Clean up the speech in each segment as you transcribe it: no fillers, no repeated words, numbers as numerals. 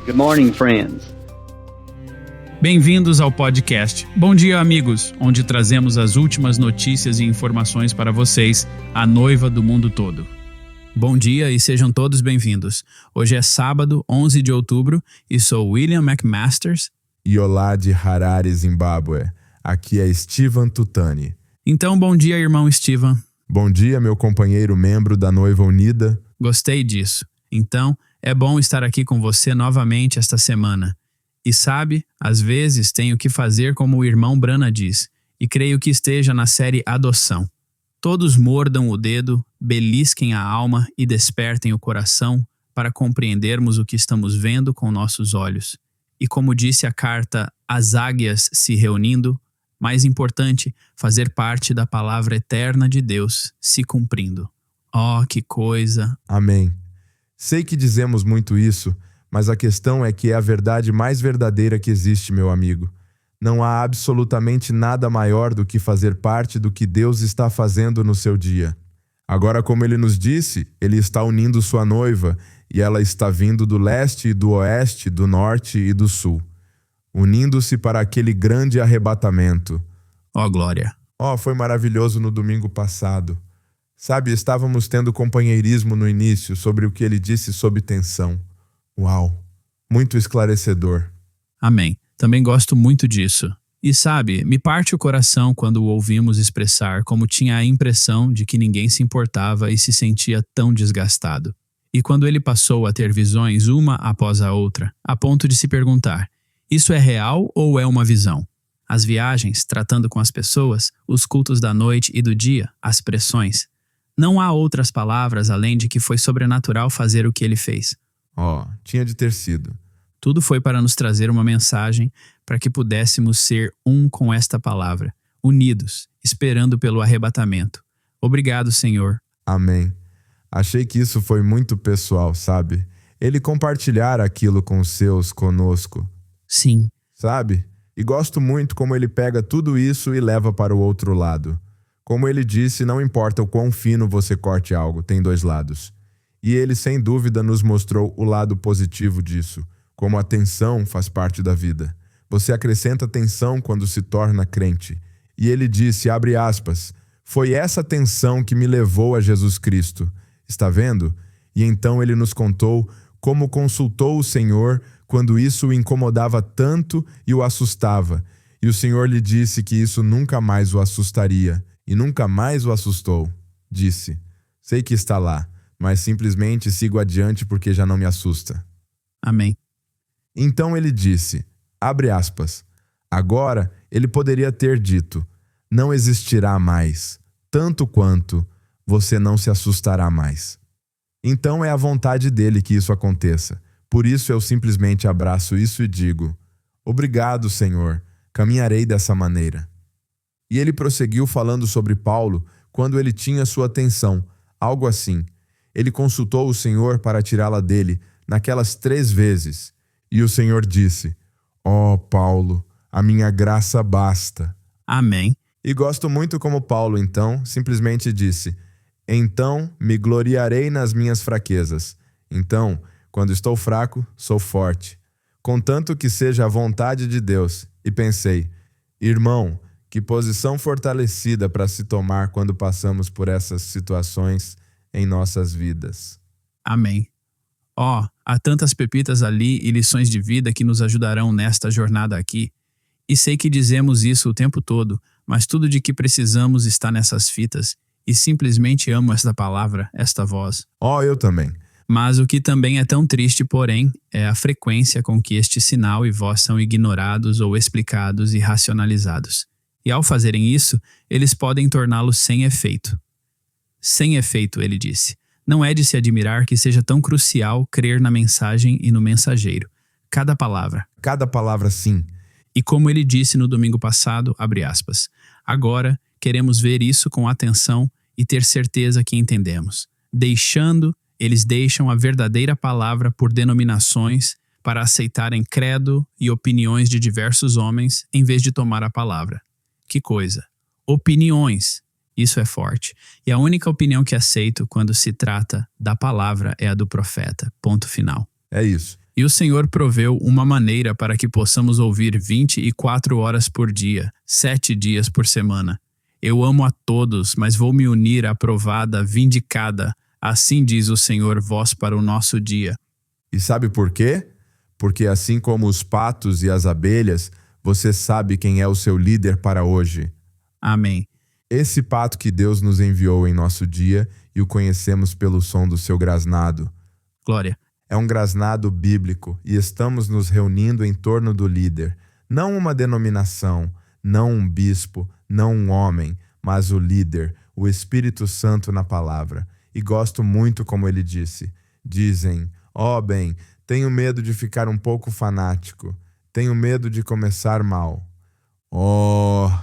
Good morning, friends. Bem-vindos ao podcast. Bom dia, amigos, onde trazemos as últimas notícias e informações para vocês, a noiva do mundo todo. Bom dia e sejam todos bem-vindos. Hoje é sábado, 11 de outubro, e sou William McMasters. E olá de Harare, Zimbábue. Aqui é Steven Tutani. Então, bom dia, irmão Steven. Bom dia, meu companheiro membro da Noiva Unida. Gostei disso. Então, é bom estar aqui com você novamente esta semana. E sabe, às vezes tenho que fazer como o irmão Brana diz, e creio que esteja na série Adoção. Todos mordam o dedo, belisquem a alma e despertem o coração para compreendermos o que estamos vendo com nossos olhos. E como disse a carta As Águias se reunindo, mais importante, fazer parte da palavra eterna de Deus se cumprindo. Oh, que coisa! Amém. Sei que dizemos muito isso, mas a questão é que é a verdade mais verdadeira que existe, meu amigo. Não há absolutamente nada maior do que fazer parte do que Deus está fazendo no seu dia. Agora, como ele nos disse, ele está unindo sua noiva e ela está vindo do leste e do oeste, do norte e do sul, unindo-se para aquele grande arrebatamento. Oh, glória! Oh, foi maravilhoso no domingo passado. Sabe, estávamos tendo companheirismo no início sobre o que ele disse sob tensão. Uau! Muito esclarecedor. Amém. Também gosto muito disso. E sabe, me parte o coração quando o ouvimos expressar como tinha a impressão de que ninguém se importava e se sentia tão desgastado. E quando ele passou a ter visões uma após a outra, a ponto de se perguntar, isso é real ou é uma visão? As viagens, tratando com as pessoas, os cultos da noite e do dia, as pressões. Não há outras palavras além de que foi sobrenatural fazer o que ele fez. Oh, tinha de ter sido. Tudo foi para nos trazer uma mensagem para que pudéssemos ser um com esta palavra, unidos, esperando pelo arrebatamento. Obrigado, Senhor. Amém. Achei que isso foi muito pessoal, sabe? Ele compartilhar aquilo com os seus conosco. Sim. Sabe? E gosto muito como ele pega tudo isso e leva para o outro lado. Como ele disse, não importa o quão fino você corte algo, tem dois lados. E ele, sem dúvida, nos mostrou o lado positivo disso. Como a tensão faz parte da vida. Você acrescenta tensão quando se torna crente. E ele disse, abre aspas, foi essa tensão que me levou a Jesus Cristo. Está vendo? E então ele nos contou como consultou o Senhor quando isso o incomodava tanto e o assustava. E o Senhor lhe disse que isso nunca mais o assustaria. E nunca mais o assustou. Disse, sei que está lá, mas simplesmente sigo adiante porque já não me assusta. Amém. Então ele disse, abre aspas, agora ele poderia ter dito, não existirá mais, tanto quanto você não se assustará mais. Então é a vontade dele que isso aconteça. Por isso eu simplesmente abraço isso e digo, obrigado, Senhor, caminharei dessa maneira. E ele prosseguiu falando sobre Paulo quando ele tinha sua atenção, algo assim. Ele consultou o Senhor para tirá-la dele naquelas 3 vezes. E o Senhor disse, ó Paulo, a minha graça basta. Amém. E gosto muito como Paulo, então, simplesmente disse, então me gloriarei nas minhas fraquezas. Então, quando estou fraco, sou forte. Contanto que seja a vontade de Deus. E pensei, irmão, que posição fortalecida para se tomar quando passamos por essas situações em nossas vidas. Amém. Há tantas pepitas ali e lições de vida que nos ajudarão nesta jornada aqui. E sei que dizemos isso o tempo todo, mas tudo de que precisamos está nessas fitas. E simplesmente amo esta palavra, esta voz. Eu também. Mas o que também é tão triste, porém, é a frequência com que este sinal e voz são ignorados ou explicados e racionalizados. E ao fazerem isso, eles podem torná-los sem efeito. Sem efeito, ele disse. Não é de se admirar que seja tão crucial crer na mensagem e no mensageiro. Cada palavra sim. E como ele disse no domingo passado, abre aspas, agora queremos ver isso com atenção e ter certeza que entendemos. Eles deixam a verdadeira palavra por denominações para aceitarem credo e opiniões de diversos homens em vez de tomar a palavra. Que coisa! Opiniões! Isso é forte. E a única opinião que aceito quando se trata da palavra é a do profeta. Ponto final. É isso. E o Senhor proveu uma maneira para que possamos ouvir 24 horas por dia, 7 dias por semana. Eu amo a todos, mas vou me unir à provada, vindicada. Assim diz o Senhor, voz para o nosso dia. E sabe por quê? Porque assim como os patos e as abelhas, você sabe quem é o seu líder para hoje. Amém. Esse pato que Deus nos enviou em nosso dia e o conhecemos pelo som do seu grasnado. Glória. É um grasnado bíblico e estamos nos reunindo em torno do líder. Não uma denominação, não um bispo, não um homem, mas o líder, o Espírito Santo na palavra. E gosto muito como ele disse. Dizem, bem, tenho medo de ficar um pouco fanático. Tenho medo de começar mal.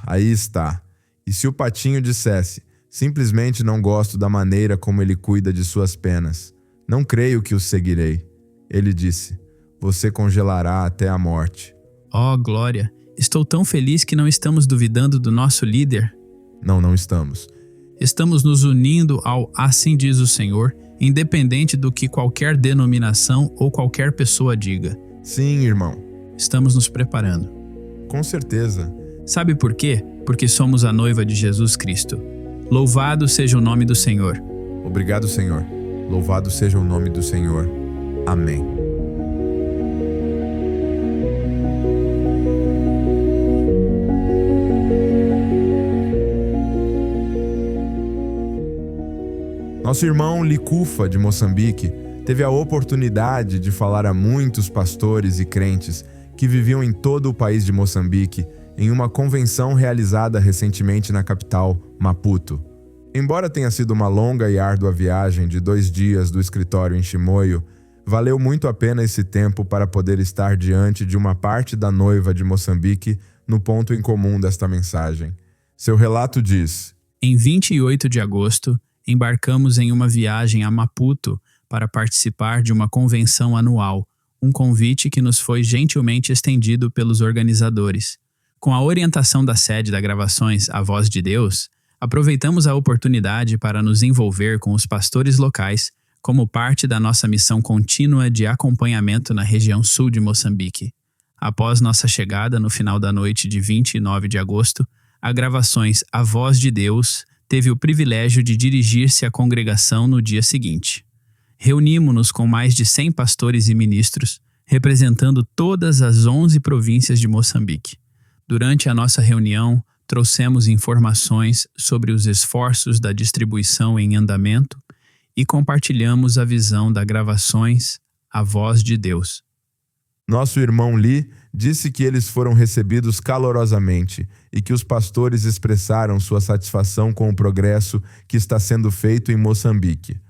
Aí está. E se o patinho dissesse, simplesmente não gosto da maneira como ele cuida de suas penas. Não creio que o seguirei. Ele disse, você congelará até a morte. Glória! Estou tão feliz que não estamos duvidando do nosso líder. Não estamos. Estamos nos unindo ao Assim diz o Senhor, independente do que qualquer denominação ou qualquer pessoa diga. Sim, irmão. Estamos nos preparando. Com certeza. Sabe por quê? Porque somos a noiva de Jesus Cristo. Louvado seja o nome do Senhor. Obrigado, Senhor. Louvado seja o nome do Senhor. Amém. Nosso irmão Licufa, de Moçambique, teve a oportunidade de falar a muitos pastores e crentes que viviam em todo o país de Moçambique em uma convenção realizada recentemente na capital, Maputo. Embora tenha sido uma longa e árdua viagem de 2 dias do escritório em Chimoio, valeu muito a pena esse tempo para poder estar diante de uma parte da noiva de Moçambique no ponto em comum desta mensagem. Seu relato diz: Em 28 de agosto, embarcamos em uma viagem a Maputo para participar de uma convenção anual, um convite que nos foi gentilmente estendido pelos organizadores. Com a orientação da sede da Gravações A Voz de Deus, aproveitamos a oportunidade para nos envolver com os pastores locais como parte da nossa missão contínua de acompanhamento na região sul de Moçambique. Após nossa chegada no final da noite de 29 de agosto, a Gravações A Voz de Deus teve o privilégio de dirigir-se à congregação no dia seguinte. Reunimos-nos com mais de 100 pastores e ministros, representando todas as 11 províncias de Moçambique. Durante a nossa reunião, trouxemos informações sobre os esforços da distribuição em andamento e compartilhamos a visão da Gravações A Voz de Deus. Nosso irmão Lee disse que eles foram recebidos calorosamente e que os pastores expressaram sua satisfação com o progresso que está sendo feito em Moçambique.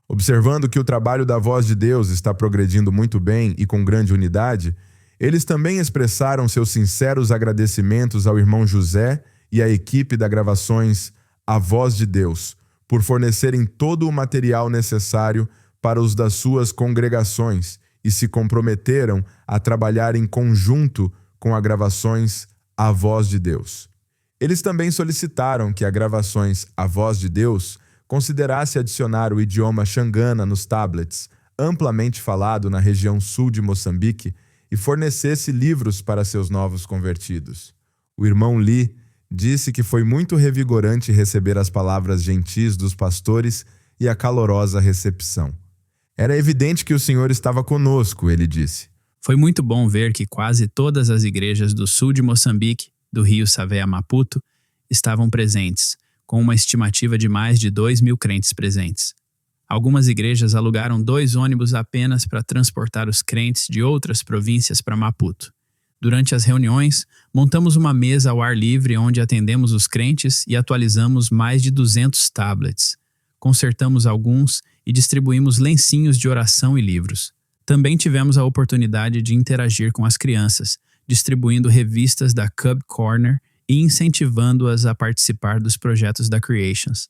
Observando que o trabalho da Voz de Deus está progredindo muito bem e com grande unidade, eles também expressaram seus sinceros agradecimentos ao irmão José e à equipe da Gravações A Voz de Deus por fornecerem todo o material necessário para os das suas congregações e se comprometeram a trabalhar em conjunto com a Gravações A Voz de Deus. Eles também solicitaram que a Gravações A Voz de Deus considerasse adicionar o idioma Xangana nos tablets, amplamente falado na região sul de Moçambique, e fornecesse livros para seus novos convertidos. O irmão Lee disse que foi muito revigorante receber as palavras gentis dos pastores e a calorosa recepção. Era evidente que o Senhor estava conosco, ele disse. Foi muito bom ver que quase todas as igrejas do sul de Moçambique, do rio Savé a Maputo, estavam presentes, com uma estimativa de mais de 2.000 crentes presentes. Algumas igrejas alugaram 2 ônibus apenas para transportar os crentes de outras províncias para Maputo. Durante as reuniões, montamos uma mesa ao ar livre onde atendemos os crentes e atualizamos mais de 200 tablets. Consertamos alguns e distribuímos lencinhos de oração e livros. Também tivemos a oportunidade de interagir com as crianças, distribuindo revistas da Cub Corner e incentivando-as a participar dos projetos da Creations.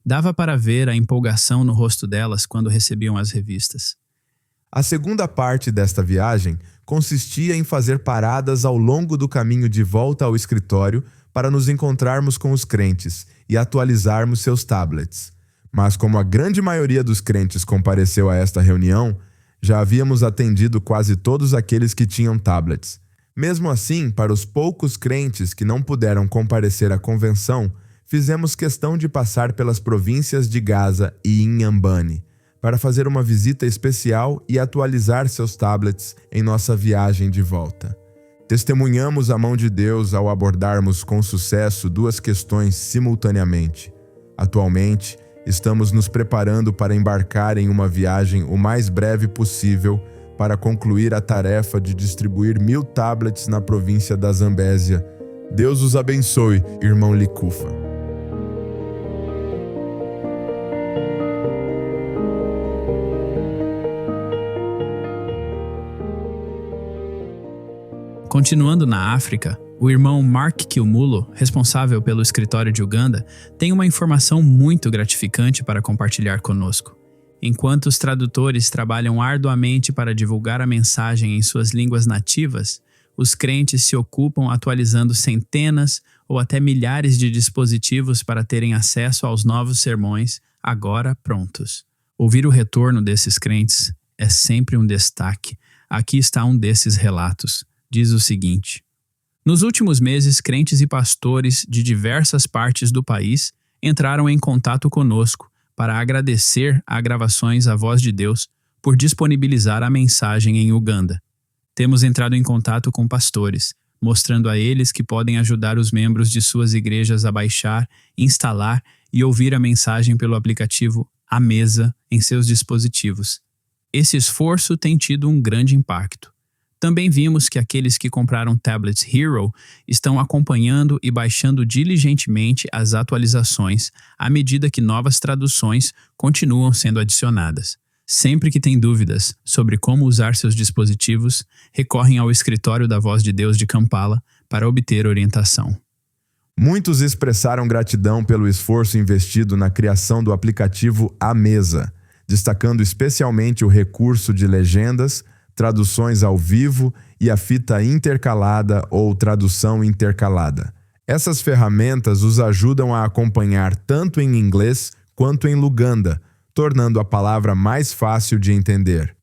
Dava para ver a empolgação no rosto delas quando recebiam as revistas. A segunda parte desta viagem consistia em fazer paradas ao longo do caminho de volta ao escritório para nos encontrarmos com os crentes e atualizarmos seus tablets. Mas como a grande maioria dos crentes compareceu a esta reunião, Já havíamos atendido quase todos aqueles que tinham tablets. Mesmo assim, para os poucos crentes que não puderam comparecer à convenção, fizemos questão de passar pelas províncias de Gaza e Inhambane, para fazer uma visita especial e atualizar seus tablets em nossa viagem de volta. Testemunhamos a mão de Deus ao abordarmos com sucesso duas questões simultaneamente. Atualmente, estamos nos preparando para embarcar em uma viagem o mais breve possível para concluir a tarefa de distribuir 1000 tablets na província da Zambésia. Deus os abençoe, irmão Licufa. Continuando na África, o irmão Mark Kilmulo, responsável pelo escritório de Uganda, tem uma informação muito gratificante para compartilhar conosco. Enquanto os tradutores trabalham arduamente para divulgar a mensagem em suas línguas nativas, os crentes se ocupam atualizando centenas ou até milhares de dispositivos para terem acesso aos novos sermões, agora prontos. Ouvir o retorno desses crentes é sempre um destaque. Aqui está um desses relatos. Diz o seguinte: nos últimos meses, crentes e pastores de diversas partes do país entraram em contato conosco para agradecer a Gravações A Voz de Deus por disponibilizar a mensagem em Uganda. Temos entrado em contato com pastores, mostrando a eles que podem ajudar os membros de suas igrejas a baixar, instalar e ouvir a mensagem pelo aplicativo À Mesa em seus dispositivos. Esse esforço tem tido um grande impacto. Também vimos que aqueles que compraram tablets Hero estão acompanhando e baixando diligentemente as atualizações à medida que novas traduções continuam sendo adicionadas. Sempre que têm dúvidas sobre como usar seus dispositivos, recorrem ao escritório da Voz de Deus de Kampala para obter orientação. Muitos expressaram gratidão pelo esforço investido na criação do aplicativo À Mesa, destacando especialmente o recurso de legendas, traduções ao vivo e a fita intercalada ou tradução intercalada. Essas ferramentas os ajudam a acompanhar tanto em inglês quanto em Luganda, tornando a palavra mais fácil de entender.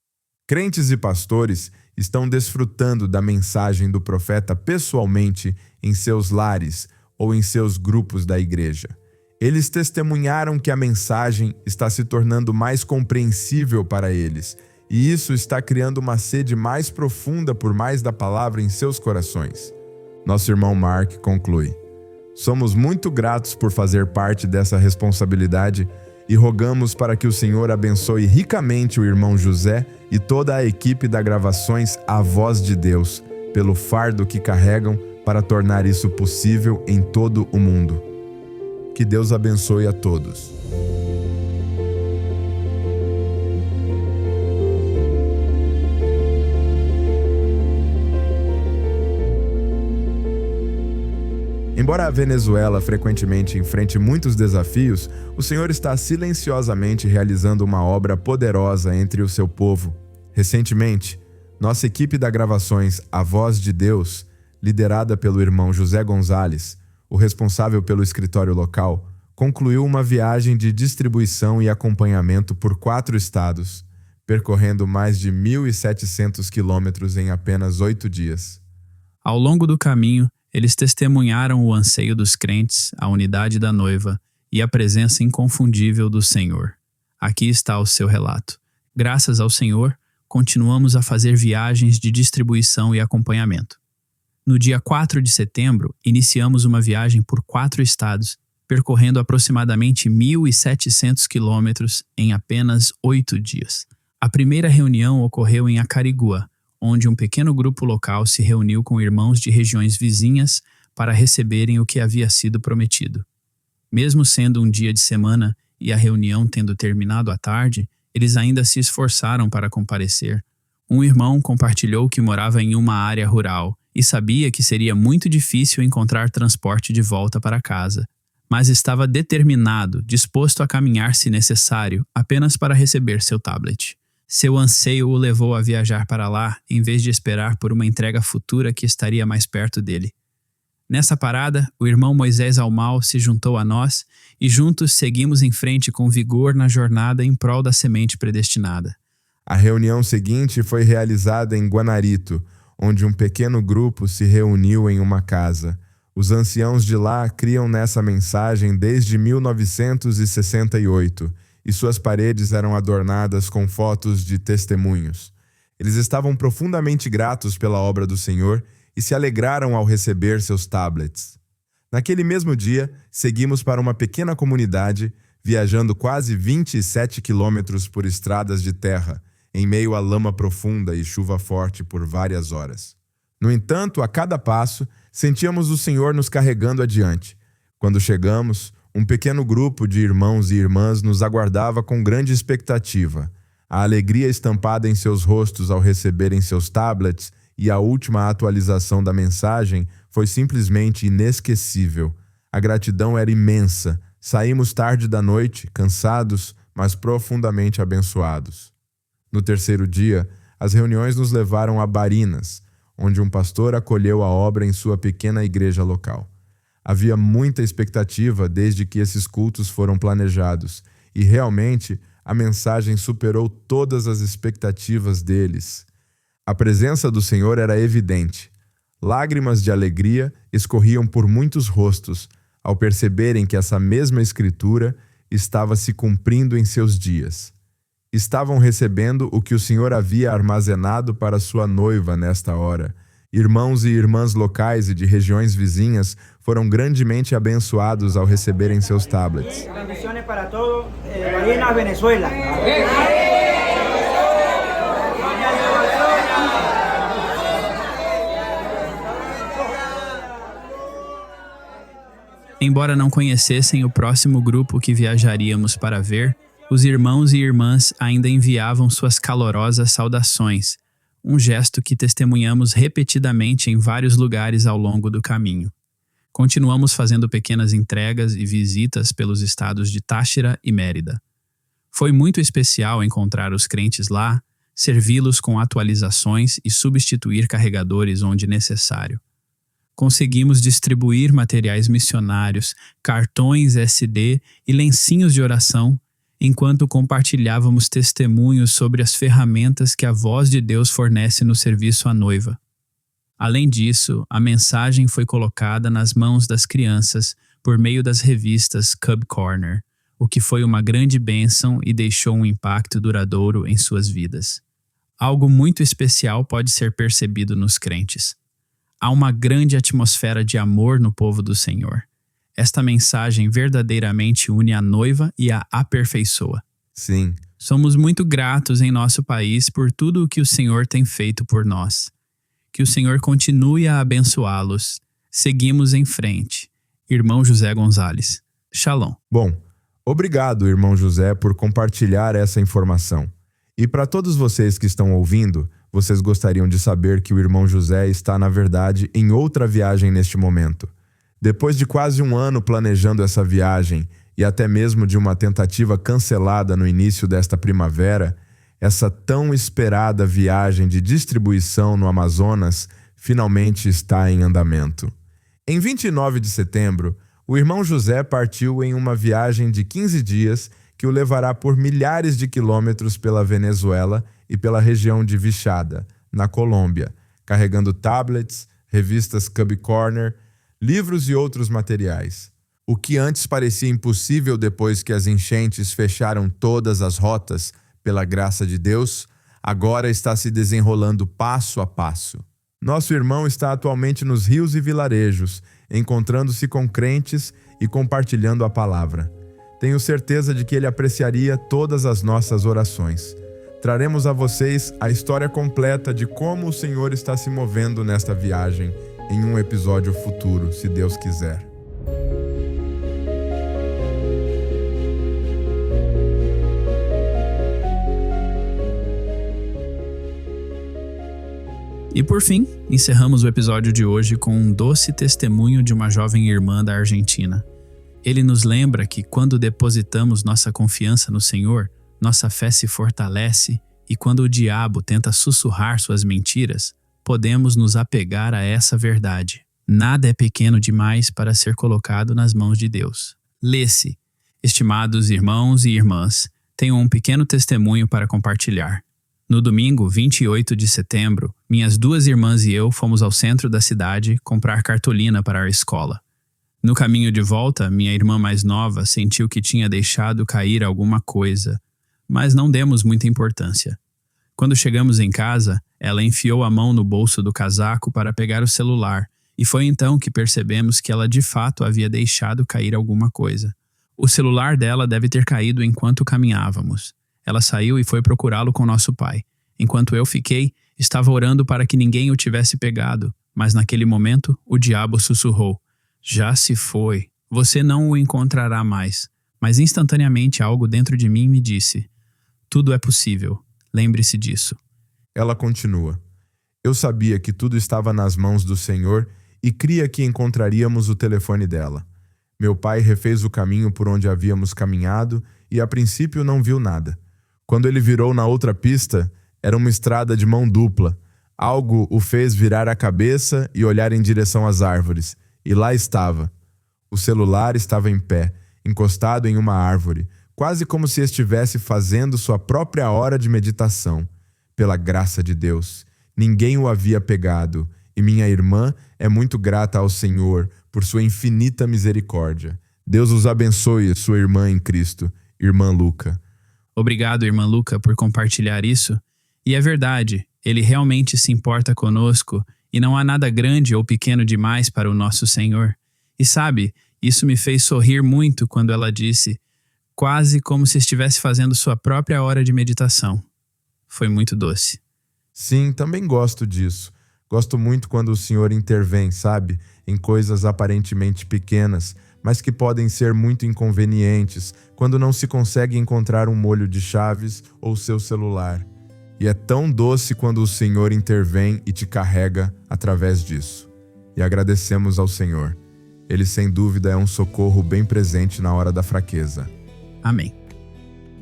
Crentes e pastores estão desfrutando da mensagem do profeta pessoalmente em seus lares ou em seus grupos da igreja. Eles testemunharam que a mensagem está se tornando mais compreensível para eles, e isso está criando uma sede mais profunda por mais da palavra em seus corações. Nosso irmão Mark conclui: somos muito gratos por fazer parte dessa responsabilidade e rogamos para que o Senhor abençoe ricamente o irmão José e toda a equipe da Gravações A Voz de Deus, pelo fardo que carregam para tornar isso possível em todo o mundo. Que Deus abençoe a todos. Embora a Venezuela frequentemente enfrente muitos desafios, o Senhor está silenciosamente realizando uma obra poderosa entre o seu povo. Recentemente, nossa equipe da Gravações A Voz de Deus, liderada pelo irmão José Gonzalez, o responsável pelo escritório local, concluiu uma viagem de distribuição e acompanhamento por 4 estados, percorrendo mais de 1.700 quilômetros em apenas 8 dias. Ao longo do caminho, eles testemunharam o anseio dos crentes, a unidade da noiva e a presença inconfundível do Senhor. Aqui está o seu relato. Graças ao Senhor, continuamos a fazer viagens de distribuição e acompanhamento. No dia 4 de setembro, iniciamos uma viagem por 4 estados, percorrendo aproximadamente 1.700 quilômetros em apenas 8 dias. A primeira reunião ocorreu em Acarigua, onde um pequeno grupo local se reuniu com irmãos de regiões vizinhas para receberem o que havia sido prometido. Mesmo sendo um dia de semana e a reunião tendo terminado à tarde, eles ainda se esforçaram para comparecer. Um irmão compartilhou que morava em uma área rural e sabia que seria muito difícil encontrar transporte de volta para casa, mas estava determinado, disposto a caminhar se necessário, apenas para receber seu tablet. Seu anseio o levou a viajar para lá, em vez de esperar por uma entrega futura que estaria mais perto dele. Nessa parada, o irmão Moisés Almal se juntou a nós e juntos seguimos em frente com vigor na jornada em prol da semente predestinada. A reunião seguinte foi realizada em Guanarito, onde um pequeno grupo se reuniu em uma casa. Os anciãos de lá criam nessa mensagem desde 1968 e suas paredes eram adornadas com fotos de testemunhos. Eles estavam profundamente gratos pela obra do Senhor e se alegraram ao receber seus tablets. Naquele mesmo dia, seguimos para uma pequena comunidade, viajando quase 27 quilômetros por estradas de terra, em meio à lama profunda e chuva forte por várias horas. No entanto, a cada passo, sentíamos o Senhor nos carregando adiante. Quando chegamos, um pequeno grupo de irmãos e irmãs nos aguardava com grande expectativa. A alegria estampada em seus rostos ao receberem seus tablets e a última atualização da mensagem foi simplesmente inesquecível. A gratidão era imensa. Saímos tarde da noite, cansados, mas profundamente abençoados. No terceiro dia, as reuniões nos levaram a Barinas, onde um pastor acolheu a obra em sua pequena igreja local. Havia muita expectativa desde que esses cultos foram planejados, e realmente a mensagem superou todas as expectativas deles. A presença do Senhor era evidente. Lágrimas de alegria escorriam por muitos rostos ao perceberem que essa mesma escritura estava se cumprindo em seus dias. Estavam recebendo o que o Senhor havia armazenado para sua noiva nesta hora. Irmãos e irmãs locais e de regiões vizinhas foram grandemente abençoados ao receberem seus tablets. Bendiciones para todos, Barinas, Venezuela. Embora não conhecessem o próximo grupo que viajaríamos para ver, os irmãos e irmãs ainda enviavam suas calorosas saudações, um gesto que testemunhamos repetidamente em vários lugares ao longo do caminho. Continuamos fazendo pequenas entregas e visitas pelos estados de Táchira e Mérida. Foi muito especial encontrar os crentes lá, servi-los com atualizações e substituir carregadores onde necessário. Conseguimos distribuir materiais missionários, cartões SD e lencinhos de oração, enquanto compartilhávamos testemunhos sobre as ferramentas que a voz de Deus fornece no serviço à noiva. Além disso, a mensagem foi colocada nas mãos das crianças por meio das revistas Cub Corner, o que foi uma grande bênção e deixou um impacto duradouro em suas vidas. Algo muito especial pode ser percebido nos crentes. Há uma grande atmosfera de amor no povo do Senhor. Esta mensagem verdadeiramente une a noiva e a aperfeiçoa. Sim. Somos muito gratos em nosso país por tudo o que o Senhor tem feito por nós. Que o Senhor continue a abençoá-los. Seguimos em frente. Irmão José Gonzalez. Shalom. Bom, obrigado, irmão José, por compartilhar essa informação. E para todos vocês que estão ouvindo, vocês gostariam de saber que o irmão José está, na verdade, em outra viagem neste momento. Depois de quase um ano planejando essa viagem e até mesmo de uma tentativa cancelada no início desta primavera, essa tão esperada viagem de distribuição no Amazonas finalmente está em andamento. Em 29 de setembro, o irmão José partiu em uma viagem de 15 dias que o levará por milhares de quilômetros pela Venezuela e pela região de Vichada, na Colômbia, carregando tablets, revistas Cub Corner, livros e outros materiais. O que antes parecia impossível depois que as enchentes fecharam todas as rotas, pela graça de Deus, agora está se desenrolando passo a passo. Nosso irmão está atualmente nos rios e vilarejos, encontrando-se com crentes e compartilhando a palavra. Tenho certeza de que ele apreciaria todas as nossas orações. Traremos a vocês a história completa de como o Senhor está se movendo nesta viagem em um episódio futuro, se Deus quiser. E por fim, encerramos o episódio de hoje com um doce testemunho de uma jovem irmã da Argentina. Ele nos lembra que quando depositamos nossa confiança no Senhor, nossa fé se fortalece e quando o diabo tenta sussurrar suas mentiras, podemos nos apegar a essa verdade. Nada é pequeno demais para ser colocado nas mãos de Deus. Lê-se. Estimados irmãos e irmãs, tenho um pequeno testemunho para compartilhar. No domingo, 28 de setembro, minhas 2 irmãs e eu fomos ao centro da cidade comprar cartolina para a escola. No caminho de volta, minha irmã mais nova sentiu que tinha deixado cair alguma coisa, mas não demos muita importância. Quando chegamos em casa, ela enfiou a mão no bolso do casaco para pegar o celular, e foi então que percebemos que ela de fato havia deixado cair alguma coisa. O celular dela deve ter caído enquanto caminhávamos. Ela saiu e foi procurá-lo com nosso pai. Enquanto eu fiquei, estava orando para que ninguém o tivesse pegado, mas naquele momento o diabo sussurrou: "Já se foi, você não o encontrará mais." Mas instantaneamente algo dentro de mim me disse: "Tudo é possível, lembre-se disso." Ela continua: "Eu sabia que tudo estava nas mãos do Senhor e cria que encontraríamos o telefone dela. Meu pai refez o caminho por onde havíamos caminhado e a princípio não viu nada. Quando ele virou na outra pista, era uma estrada de mão dupla. Algo o fez virar a cabeça e olhar em direção às árvores. E lá estava. O celular estava em pé, encostado em uma árvore, quase como se estivesse fazendo sua própria hora de meditação. Pela graça de Deus, ninguém o havia pegado, e minha irmã é muito grata ao Senhor por sua infinita misericórdia. Deus os abençoe, sua irmã em Cristo, irmã Luca." Obrigado, irmã Luca, por compartilhar isso. E é verdade, ele realmente se importa conosco e não há nada grande ou pequeno demais para o nosso Senhor. E sabe, isso me fez sorrir muito quando ela disse, quase como se estivesse fazendo sua própria hora de meditação. Foi muito doce. Sim, também gosto disso. Gosto muito quando o Senhor intervém, sabe? Em coisas aparentemente pequenas, mas que podem ser muito inconvenientes, quando não se consegue encontrar um molho de chaves ou seu celular. E é tão doce quando o Senhor intervém e te carrega através disso. E agradecemos ao Senhor. Ele, sem dúvida, é um socorro bem presente na hora da fraqueza. Amém.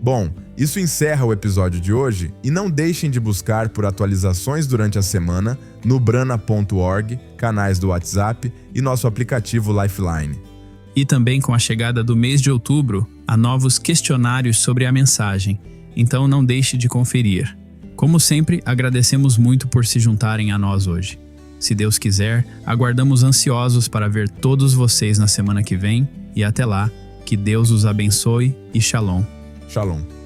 Bom, isso encerra o episódio de hoje e não deixem de buscar por atualizações durante a semana no brana.org, canais do WhatsApp e nosso aplicativo Lifeline. E também com a chegada do mês de outubro, há novos questionários sobre a mensagem, então não deixe de conferir. Como sempre, agradecemos muito por se juntarem a nós hoje. Se Deus quiser, aguardamos ansiosos para ver todos vocês na semana que vem e até lá, que Deus os abençoe e Shalom. Shalom.